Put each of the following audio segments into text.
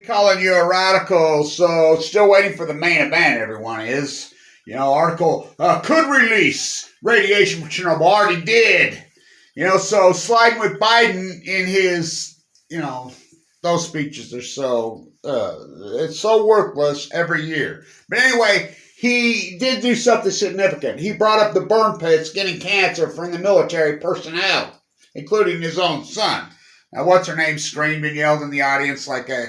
Calling you a radical, so still waiting for the main event, everyone is. Article could release radiation from Chernobyl. Already did. So sliding with Biden in his, those speeches are so, it's so worthless every year. But anyway, he did do something significant. He brought up the burn pits getting cancer from the military personnel, including his own son. Now, what's her name screamed and yelled in the audience like a...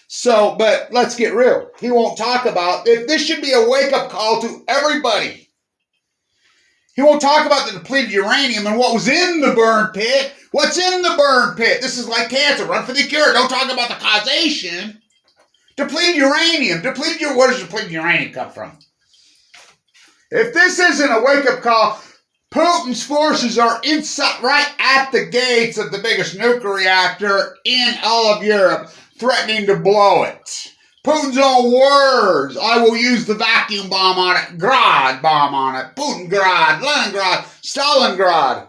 So, but let's get real. He won't talk about if this should be a wake-up call to everybody. He won't talk about the depleted uranium and what was in the burn pit. What's in the burn pit? This is like cancer. Run for the cure. Don't talk about the causation. Depleted uranium. Where does depleted uranium come from? If this isn't a wake-up call, Putin's forces are inside, right at the gates of the biggest nuclear reactor in all of Europe, threatening to blow it. Putin's own words. I will use the vacuum bomb on it. Grad bomb on it. Putingrad, Leningrad, Stalingrad.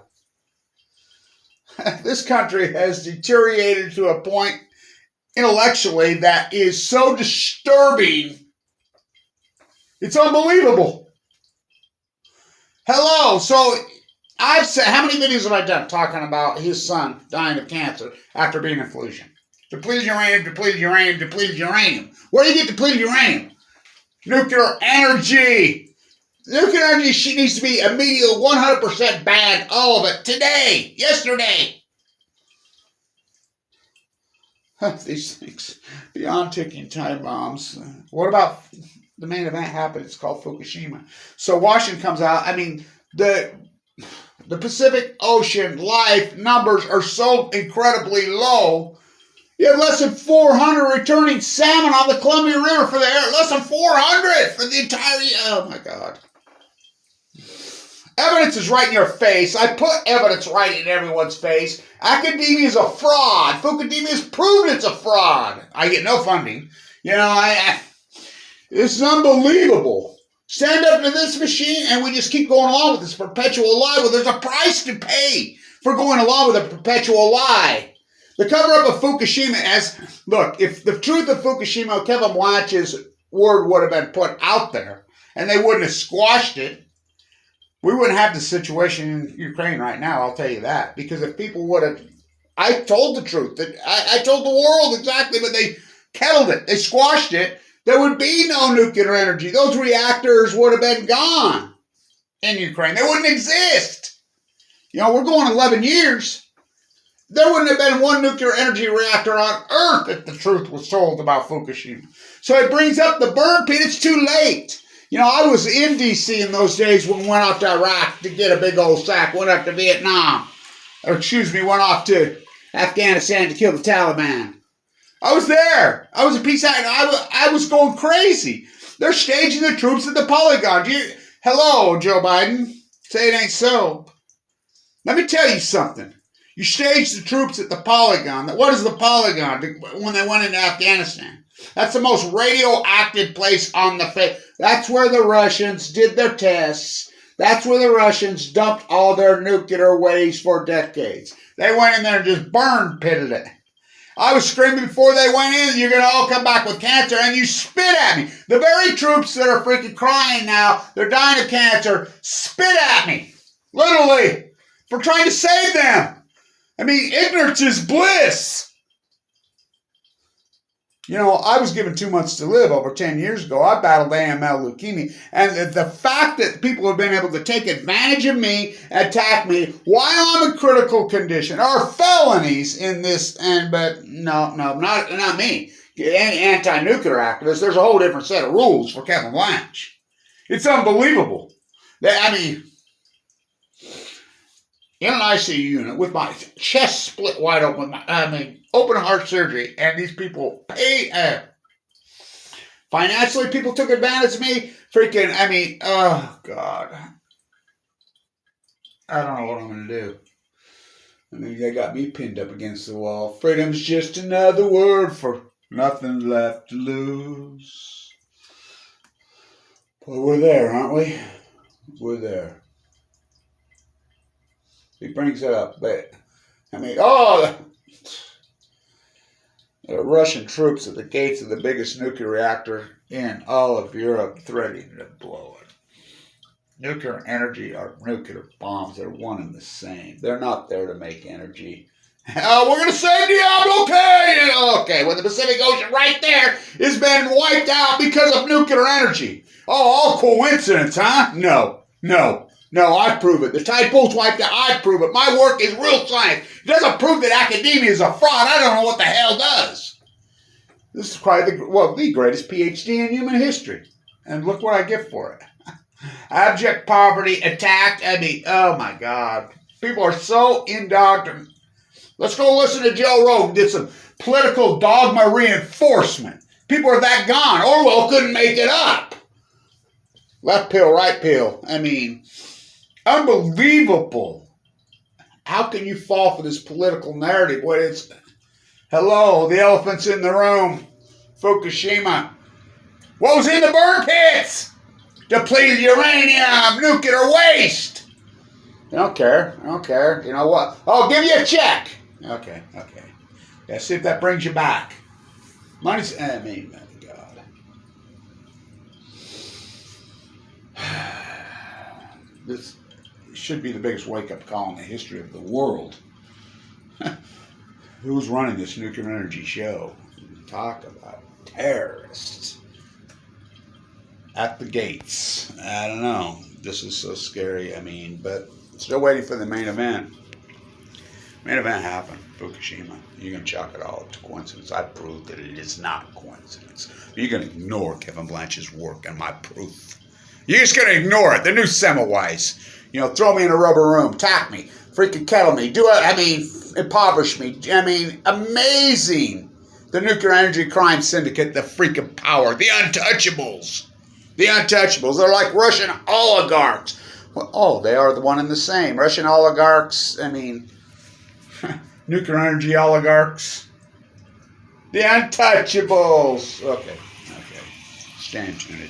This country has deteriorated to a point intellectually that is so disturbing. It's unbelievable. Hello. So I've said, how many videos have I done talking about his son dying of cancer after being in fusion? Depleted uranium, depleted uranium, depleted uranium. Where do you get depleted uranium? Nuclear energy. Nuclear energy needs to be immediately 100% banned, all of it, today, yesterday. These things, beyond ticking time bombs. What about the main event happened? It's called Fukushima. So Washington comes out. I mean, the Pacific Ocean life numbers are so incredibly low. You have less than 400 returning salmon on the Columbia River for the air. Less than 400 for the entire year. Oh, my God. Evidence is right in your face. I put evidence right in everyone's face. Academia is a fraud. Fukushima has proven it's a fraud. I get no funding. It's unbelievable. Stand up to this machine and we just keep going along with this perpetual lie. Well, there's a price to pay for going along with a perpetual lie. The cover-up of Fukushima look, if the truth of Fukushima, Kevin Watch's word would have been put out there and they wouldn't have squashed it, we wouldn't have the situation in Ukraine right now, I'll tell you that. Because if people would have, I told the truth. I told the world exactly, but they kettled it. They squashed it. There would be no nuclear energy. Those reactors would have been gone in Ukraine. They wouldn't exist. We're going 11 years. There wouldn't have been one nuclear energy reactor on Earth if the truth was told about Fukushima. So it brings up the burn pit. It's too late. I was in D.C. in those days when we went off to Iraq to get a big old sack, went up to Vietnam. Went off to Afghanistan to kill the Taliban. I was there. I was a peace activist. I was going crazy. They're staging the troops at the Polygon. Hello, Joe Biden. Say it ain't so. Let me tell you something. You staged the troops at the Polygon. What is the Polygon when they went into Afghanistan? That's the most radioactive place on the face. That's where the Russians did their tests. That's where the Russians dumped all their nuclear waste for decades. They went in there and just burn pitted it. I was screaming before they went in, you're going to all come back with cancer, and you spit at me. The very troops that are freaking crying now, they're dying of cancer, spit at me. Literally. For trying to save them. I mean, ignorance is bliss. I was given 2 months to live over 10 years ago. I battled AML leukemia. And the fact that people have been able to take advantage of me, attack me while I'm in critical condition are felonies in this. But no, not me. Anti-nuclear activists, there's a whole different set of rules for Kevin Blanche. It's unbelievable. In an ICU unit with my chest split wide open, open heart surgery, and these people financially, people took advantage of me. Oh, God. I don't know what I'm going to do. They got me pinned up against the wall. Freedom's just another word for nothing left to lose. Well, we're there, aren't we? We're there. He brings it up, but Russian troops at the gates of the biggest nuclear reactor in all of Europe, threatening to blow it. Nuclear energy or nuclear bombs are one and the same. They're not there to make energy. Oh, we're going to save Diablo, okay? Okay, well, the Pacific Ocean right there has been wiped out because of nuclear energy. Oh, all coincidence, huh? No, I prove it. The tide pool's wiped out. I prove it. My work is real science. It doesn't prove that academia is a fraud. I don't know what the hell does. This is probably the greatest PhD in human history. And look what I get for it. Abject poverty, attacked. I mean, oh my God. People are so indoctrinated. Let's go listen to Joe Rogan, did some political dogma reinforcement. People are that gone. Orwell couldn't make it up. Left pill, right pill. I mean, unbelievable. How can you fall for this political narrative? What it's, hello, the elephant's in the room. Fukushima. What was in the burn pits? Depleted uranium, nuclear waste. I don't care. You know what? I'll give you a check. Okay. Yeah, see if that brings you back. Money's, I mean, God. This should be the biggest wake-up call in the history of the world. Who's running this nuclear energy show? Talk about terrorists at the gates. I don't know. This is so scary. I mean, but still waiting for the main event. Main event happened. Fukushima. You're going to chalk it all to coincidence. I proved that it is not coincidence. You're going to ignore Kevin Blanch's work and my proof. You're just going to ignore it. The new Semmelweis. You know, throw me in a rubber room. Tack me. Freaking kettle me. Impoverish me. I mean, amazing. The nuclear energy crime syndicate, the freaking power. The untouchables. The untouchables. They're like Russian oligarchs. Well, oh, they are the one and the same. Russian oligarchs, I mean, nuclear energy oligarchs. The untouchables. Okay. Stand tuned.